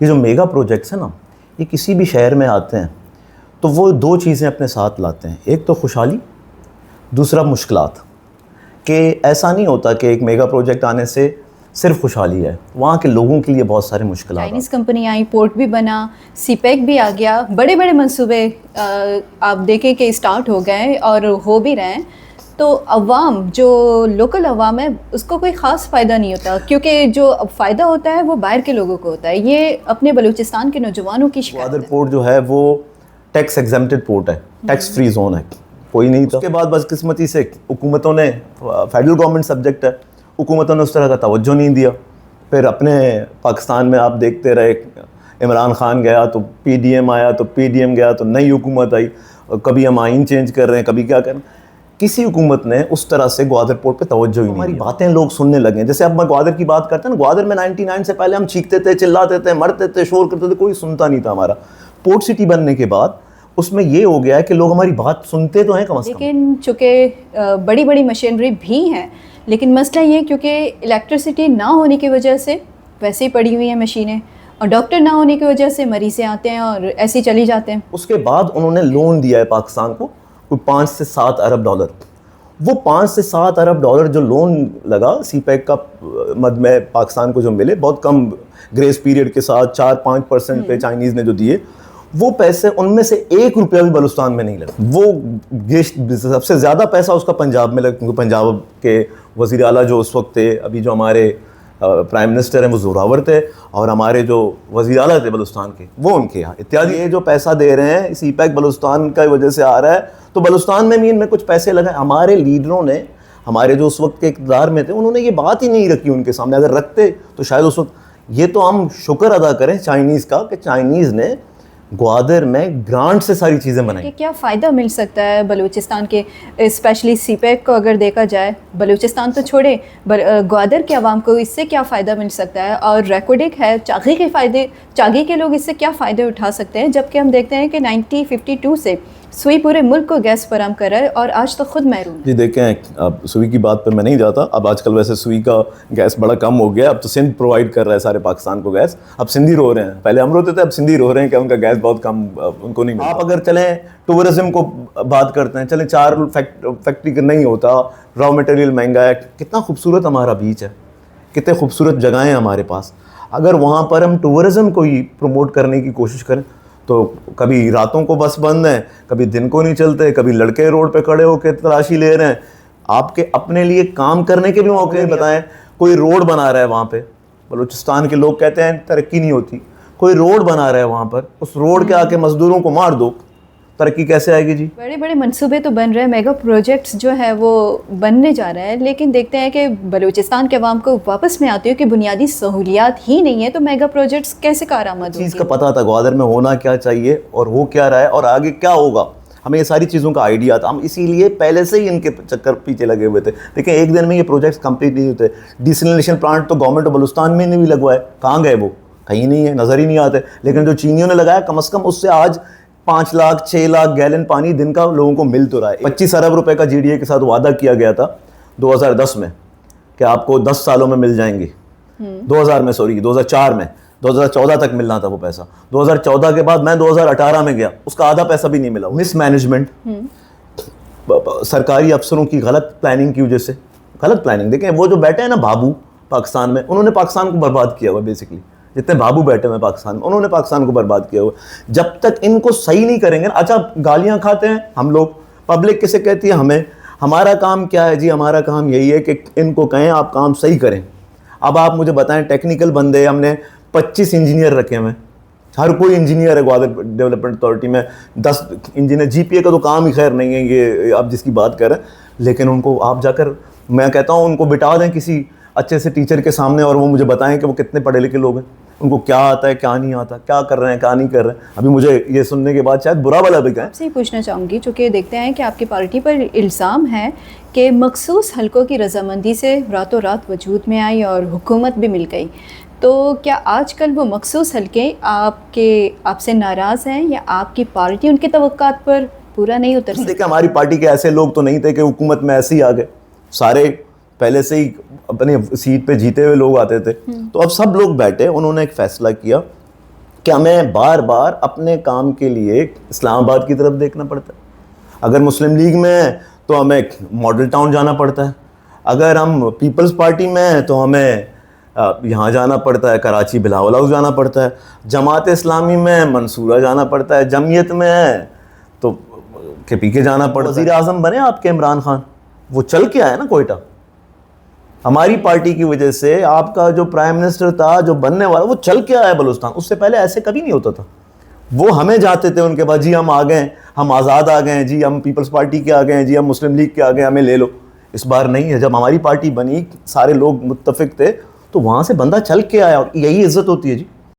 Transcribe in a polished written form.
ये जो mega projects हैं ना, ये किसी भी शहर में आते हैं तो वो दो चीज़ें अपने साथ लाते हैं, एक तो खुशहाली, दूसरा मुश्किलात। कि ऐसा नहीं होता कि एक मेगा प्रोजेक्ट आने से सिर्फ खुशहाली है, वहाँ के लोगों के लिए बहुत सारे मुश्किलात। चाइनीज़ कंपनी आई, पोर्ट भी बना, सीपेक भी आ गया, बड़े बड़े मंसूबे आप देखें कि स्टार्ट हो गए और हो भी रहे हैं। तो अवाम, जो लोकल अवाम है, उसको कोई ख़ास फ़ायदा नहीं होता, क्योंकि जो फ़ायदा होता है वो बाहर के लोगों को होता है। ये अपने बलूचिस्तान के नौजवानों की शिकायत ग्वादर पोर्ट जो है वो टैक्स एग्जेम्प्टेड पोर्ट है, टैक्स फ्री जोन है, कोई नहीं था। उसके बाद बदकिस्मती से हुकूमतों ने, फेडरल गवर्नमेंट सब्जेक्ट है, हुकूमतों ने उस तरह का तवज्जो नहीं दिया। फिर अपने पाकिस्तान में आप देखते रहे, इमरान खान गया तो PDM आया, तो PDM गया तो नई हुकूमत आई, कभी हम आइन चेंज कर रहे हैं, कभी क्या कर रहे हैं। किसी हुकूमत ने उस तरह से ग्वादर पोर्ट पे तवज्जो ही नहीं। हमारी बातें लोग सुनने लगे। जैसे अब मैं ग्वादर की बात करते हैं ना, ग्वादर में 99 से पहले हम चीखते थे, चिल्लाते थे, मरते थे, शोर करते थे, कोई सुनता नहीं था हमारा। पोर्ट सिटी बनने के बाद उसमें ये हो गया है कि लोग हमारी बात सुनते तो हैं कम से कम। लेकिन चूँकि बड़ी बड़ी मशीनरी भी हैं, लेकिन मसला ये क्योंकि इलेक्ट्रिसिटी ना होने की वजह से वैसे ही पड़ी हुई हैं मशीनें, और डॉक्टर ना होने की वजह से मरीज़ें आते हैं और ऐसे ही चली जाते हैं। उसके बाद उन्होंने लोन दिया है पाकिस्तान को कोई 5 से 7 अरब डॉलर। वो 5 से 7 अरब डॉलर जो लोन लगा सीपैक का मद में पाकिस्तान को जो मिले, बहुत कम ग्रेस पीरियड के साथ 4-5% पे चाइनीज़ ने जो दिए, वो पैसे उनमें से 1 रुपया भी बलूचिस्तान में नहीं लगा। वो सबसे ज़्यादा पैसा उसका पंजाब में लगा, क्योंकि पंजाब के वज़ीर आला जो उस वक्त थे, अभी जो हमारे प्राइम मिनिस्टर हैं वो जोरावर थे, और हमारे जो वज़ीर आला थे बलूचिस्तान के वो उनके यहाँ इत्यादि। ये जो पैसा दे रहे हैं सीपैक बलूचिस्तान की वजह से आ रहा है, तो बलूचिस्तान में भी इनमें कुछ पैसे लगाए। हमारे लीडरों ने, हमारे जो उस वक्त के इक़्तिदार में थे, उन्होंने ये बात ही नहीं रखी उनके सामने। अगर रखते तो शायद उस वक्त, ये तो हम शुक्र अदा करें चाइनीज़ का कि चाइनीज़ ने ग्वादर में ग्रांट से सारी चीज़ें बनाई। क्या फ़ायदा मिल सकता है बलूचिस्तान के, स्पेशली सीपैक को अगर देखा जाए, बलूचिस्तान तो छोड़े, ग्वादर के अवाम को इससे क्या फ़ायदा मिल सकता है? और रेकोडिक है, चागी के फ़ायदे, चागी के लोग इससे क्या फ़ायदे उठा सकते हैं, जबकि हम देखते हैं कि 1952 से सुई पूरे मुल्क को गैस फराहम कर रहा है और आज तो खुद महरूम है। जी देखें, अब सुई की बात पर मैं नहीं जाता। अब आजकल वैसे सुई का गैस बड़ा कम हो गया, अब तो सिंध प्रोवाइड कर रहा है सारे पाकिस्तान को गैस। अब सिंधी रो रहे हैं, पहले हम रोते थे, अब सिंधी रो रहे हैं कि उनका गैस बहुत कम, उनको नहीं मिलता। आप अगर चलें टूरिज्म को बात करते हैं, चलें 4 फैक्ट्री का नहीं होता, रॉ मटेरियल महंगा है, कितना खूबसूरत हमारा बीच है, कितने खूबसूरत जगहें हैं हमारे पास। अगर वहाँ पर हम टूरिज़म को ही प्रमोट करने की कोशिश करें तो कभी रातों को बस बंद हैं, कभी दिन को नहीं चलते, कभी लड़के रोड पे खड़े होकर तलाशी ले रहे हैं। आपके अपने लिए काम करने के भी मौके बताएं। कोई रोड बना रहा है वहाँ पे, बलूचिस्तान के लोग कहते हैं तरक्की नहीं होती, कोई रोड बना रहा है वहाँ पर, उस रोड के आके मजदूरों को मार दो, तरक्की कैसे आएगी जी? बड़े बड़े मंसूबे तो बन रहे हैं, मेगा प्रोजेक्ट्स जो है वो बनने जा रहे हैं, लेकिन देखते हैं कि बलूचिस्तान के अवाम को वापस में आती है कि बुनियादी सहूलियात ही नहीं है, तो मेगा प्रोजेक्ट्स कैसे कारआमद होंगे? चीज़ का पता था ग्वादर में होना क्या चाहिए और हो क्या रहा है और आगे क्या होगा, हमें ये सारी चीज़ों का आइडिया था। हम इसीलिए पहले से ही इनके चक्कर पीछे लगे हुए थे। लेकिन एक दिन में ये प्रोजेक्ट्स कंप्लीट नहीं होते। डिसलिनेशन प्लांट तो गवर्नमेंट ऑफ बलूचिस्तान में ने भी लगवाए, कहाँ गए वो? कहीं नहीं है, नज़र ही नहीं आते। लेकिन जो चीनियों ने लगाया, कम से कम उससे आज 5 लाख 6 लाख गैलन पानी दिन का लोगों को मिल तो रहा है। 25 अरब रुपए का GDA के साथ वादा किया गया था 2010 में कि आपको 10 सालों में मिल जाएंगे। 2004 में, 2014 तक मिलना था वो पैसा। 2014 के बाद मैं 2018 में गया, उसका आधा पैसा भी नहीं मिला। मिसमैनेजमेंट, सरकारी अफसरों की गलत प्लानिंग की वजह से, गलत प्लानिंग। देखें वो जो बैठे हैं ना बाबू पाकिस्तान में, उन्होंने पाकिस्तान को बर्बाद किया हुआ। बेसिकली जितने बाबू बैठे हुए पाकिस्तान में, उन्होंने पाकिस्तान को बर्बाद किया हुआ। जब तक इनको सही नहीं करेंगे, अच्छा गालियां खाते हैं हम लोग, पब्लिक किसे कहती है हमें, हमारा काम क्या है जी? हमारा काम यही है कि इनको कहें आप काम सही करें। अब आप मुझे बताएं, टेक्निकल बंदे हमने 25 इंजीनियर रखे हुए, हर कोई इंजीनियर है ग्वादर डेवलपमेंट अथॉरिटी में, 10 इंजीनियर। GPA का तो काम ही खैर नहीं है ये आप जिसकी बात कर रहे हैं, लेकिन उनको आप जाकर, मैं कहता हूँ उनको बिठा दें किसी अच्छे से टीचर के सामने और वो मुझे बताएं कि वो कितने पढ़े लिखे लोग हैं, उनको क्या आता है क्या नहीं आता, क्या कर रहे हैं क्या नहीं कर रहे हैं। अभी मुझे ये सुनने के बाद शायद बुरा भला भी कहें। आपसे ही पूछना चाहूँगी, चूँकि देखते हैं कि आपकी पार्टी पर इल्ज़ाम है कि मखसूस हलकों की रजामंदी से रातों रात वजूद में आई और हुकूमत भी मिल गई, तो क्या आजकल वो मखसूस हलके आपसे नाराज़ हैं या आपकी पार्टी उनकी तवक्कात पर पूरा नहीं उतर सकती? देखिए हमारी पार्टी के ऐसे लोग तो नहीं थे कि हुकूमत में ऐसे ही आ गए, सारे पहले से ही अपने सीट पे जीते हुए लोग आते थे। तो अब सब लोग बैठे, उन्होंने एक फ़ैसला किया क्या हमें बार बार अपने काम के लिए इस्लामाबाद की तरफ देखना पड़ता है? अगर मुस्लिम लीग में है तो हमें मॉडल टाउन जाना पड़ता है, अगर हम पीपल्स पार्टी में हैं तो हमें यहाँ जाना पड़ता है, कराची बिलावल हाउस जाना पड़ता है, जमात इस्लामी में मंसूरा जाना पड़ता है, जमीयत में है तो के पी के जाना पड़ता है। वज़ीर आज़म बने आपके इमरान खान, वो चल के आया ना कोयटा। हमारी पार्टी की वजह से आपका जो प्राइम मिनिस्टर था, जो बनने वाला, वो चल के आया बलूचिस्तान। उससे पहले ऐसे कभी नहीं होता था। वो हमें जाते थे उनके बाद, जी हम आ गए, हम आज़ाद आ गए, जी हम पीपल्स पार्टी के आ गए, जी हम मुस्लिम लीग के आ गए, हमें ले लो। इस बार नहीं है। जब हमारी पार्टी बनी, सारे लोग मुत्तफिक थे, तो वहाँ से बंदा चल के आया, और यही इज्जत होती है जी।